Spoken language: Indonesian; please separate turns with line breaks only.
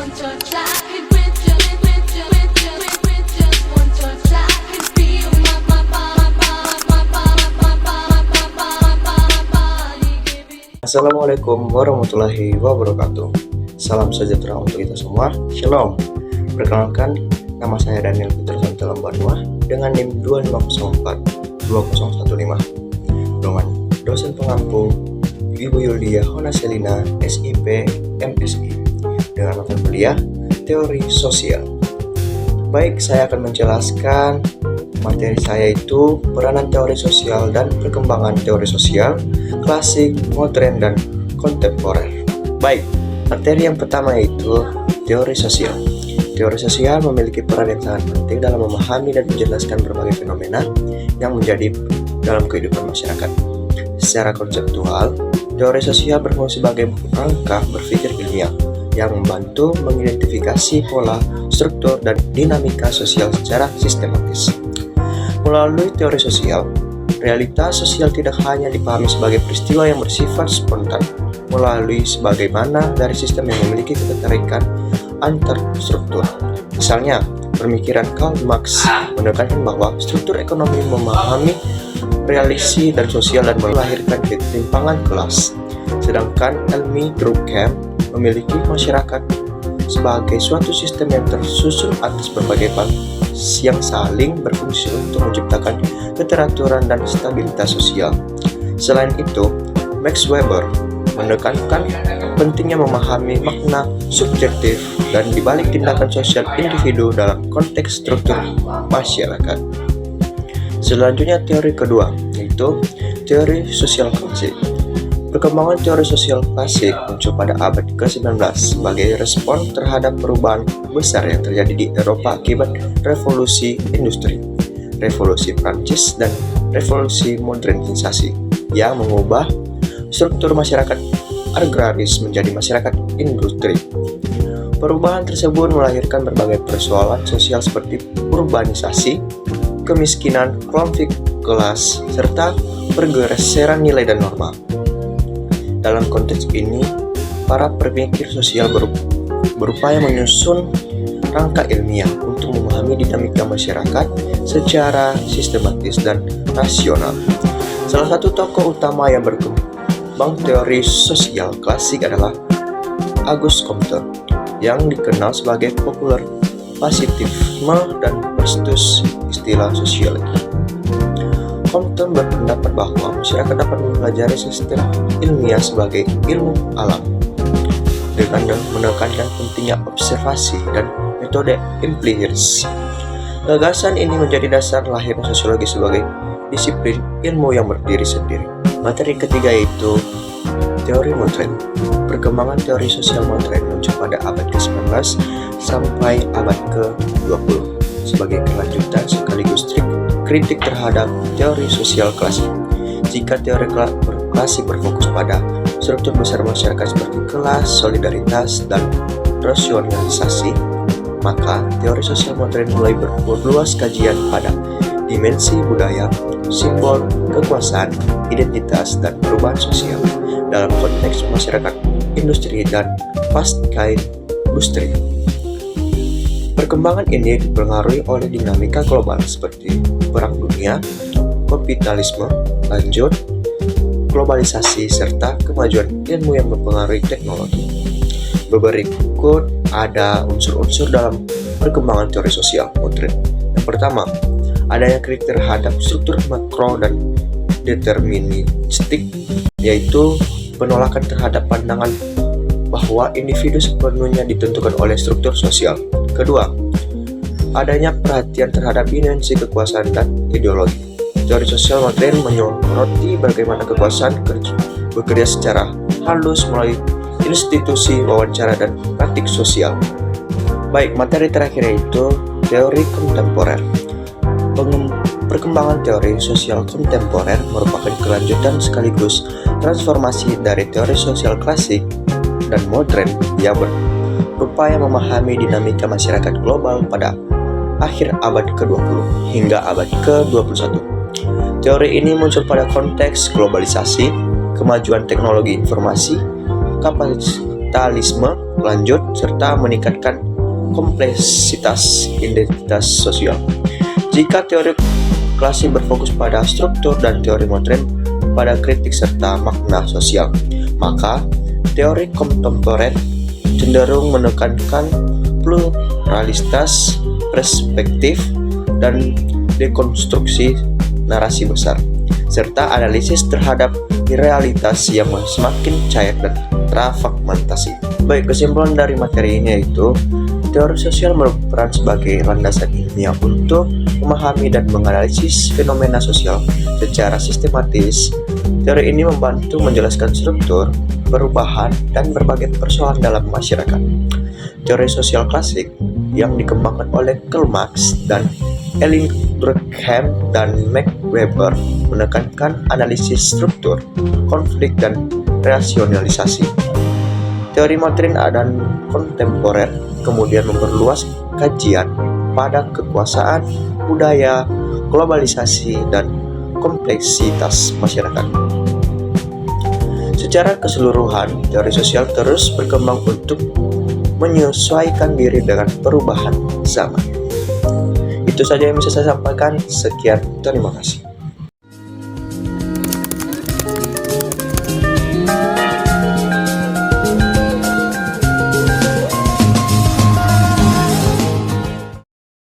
one touch, I could with you, with you, with you, with just one touch, I could feel my body giving.
Assalamualaikum warahmatullahi wabarakatuh. Salam sejahtera untuk kita semua. Shalom. Perkenalkan, nama saya Daniel Peterson Telambanua dengan NIM 2542015 dengan dosen pengampu Ibu Yulia Honaselina SIP MSI dengan mata kuliah Teori Sosial. Baik, saya akan menjelaskan materi saya itu peranan teori sosial dan perkembangan teori sosial, klasik, modern, dan kontemporer. Baik, materi yang pertama yaitu teori sosial. Teori sosial memiliki peran yang sangat penting dalam memahami dan menjelaskan berbagai fenomena yang menjadi dalam kehidupan masyarakat. Secara konseptual, teori sosial berfungsi sebagai rangka berpikir ilmiah yang membantu mengidentifikasi pola, struktur, dan dinamika sosial secara sistematis. Melalui teori sosial, realitas sosial tidak hanya dipahami sebagai peristiwa yang bersifat spontan, melalui sebagaimana dari sistem yang memiliki ketertarikan antar struktur. Misalnya, pemikiran Karl Marx menekankan bahwa struktur ekonomi memahami realisi dan sosial dan melahirkan ketimpangan kelas. Sedangkan Emile Durkheim memiliki masyarakat sebagai suatu sistem yang tersusun atas berbagai yang saling berfungsi untuk menciptakan keteraturan dan stabilitas sosial. Selain itu, Max Weber menekankan pentingnya memahami makna subjektif dan dibalik tindakan sosial individu dalam konteks struktur masyarakat. Selanjutnya teori kedua, yaitu teori sosial klasik. Perkembangan teori sosial klasik muncul pada abad ke-19 sebagai respon terhadap perubahan besar yang terjadi di Eropa akibat revolusi industri, revolusi Prancis, dan revolusi modernisasi yang mengubah struktur masyarakat agraris menjadi masyarakat industri. Perubahan tersebut melahirkan berbagai persoalan sosial seperti urbanisasi, kemiskinan, konflik kelas, serta pergeseran nilai dan norma. Dalam konteks ini, para pemikir sosial berupaya menyusun rangka ilmiah untuk memahami dinamika masyarakat secara sistematis dan rasional. Salah satu tokoh utama yang berkembang teori sosial klasik adalah Auguste Comte, yang dikenal sebagai populer positifisme dan pencetus istilah sosiologi. Comte berpendapat bahwa masyarakat dapat mempelajari sistem ilmiah sebagai ilmu alam dengan menekankan pentingnya observasi dan metode empiris. Gagasan ini menjadi dasar lahirnya sosiologi sebagai disiplin ilmu yang berdiri sendiri. Materi ketiga yaitu teori modern. Perkembangan teori sosial modern muncul pada abad ke-19 sampai abad ke-20 sebagai kelanjutan sekaligus kritik terhadap teori sosial klasik. Jika teori klasik berfokus pada struktur besar masyarakat seperti kelas, solidaritas, dan rasionalisasi, maka teori sosial modern mulai berluas kajian pada dimensi budaya, simbol, kekuasaan, identitas, dan perubahan sosial dalam konteks masyarakat industri dan pasca industri. Perkembangan ini dipengaruhi oleh dinamika global seperti perang dunia, kapitalisme lanjut, globalisasi, serta kemajuan ilmu yang mempengaruhi teknologi. Berikut ada unsur-unsur dalam perkembangan teori sosial modern. Yang pertama, adanya kritik terhadap struktur makro dan deterministik, yaitu penolakan terhadap pandangan bahwa individu sepenuhnya ditentukan oleh struktur sosial. Kedua, adanya perhatian terhadap dimensi kekuasaan dan ideologi. Teori sosial modern menyoroti bagaimana kekuasaan bekerja secara halus melalui institusi, wawancara, dan praktik sosial. Baik, materi terakhir yaitu teori kontemporer. Perkembangan teori sosial kontemporer merupakan kelanjutan sekaligus transformasi dari teori sosial klasik dan modern yang berupaya memahami dinamika masyarakat global pada akhir abad ke-20 hingga abad ke-21. Teori ini muncul pada konteks globalisasi, kemajuan teknologi informasi, fundamentalisme lanjut, serta meningkatkan kompleksitas identitas sosial. Jika teori klasik berfokus pada struktur dan teori modern pada kritik serta makna sosial, maka teori kontemporer cenderung menekankan pluralitas perspektif dan dekonstruksi narasi besar, serta analisis terhadap realitas yang semakin cair dan terfragmentasi. Baik, kesimpulan dari materi ini yaitu teori sosial berperan sebagai landasan ilmiah untuk memahami dan menganalisis fenomena sosial secara sistematis. Teori ini membantu menjelaskan struktur, perubahan, dan berbagai persoalan dalam masyarakat. Teori sosial klasik yang dikembangkan oleh Karl Marx dan Emil Durkheim dan Max Weber menekankan analisis struktur, konflik, dan rasionalisasi. Teori modern dan kontemporer kemudian memperluas kajian pada kekuasaan, budaya, globalisasi, dan kompleksitas masyarakat. Secara keseluruhan, teori sosial terus berkembang untuk menyesuaikan diri dengan perubahan zaman. Itu saja yang bisa saya sampaikan. Sekian, terima kasih.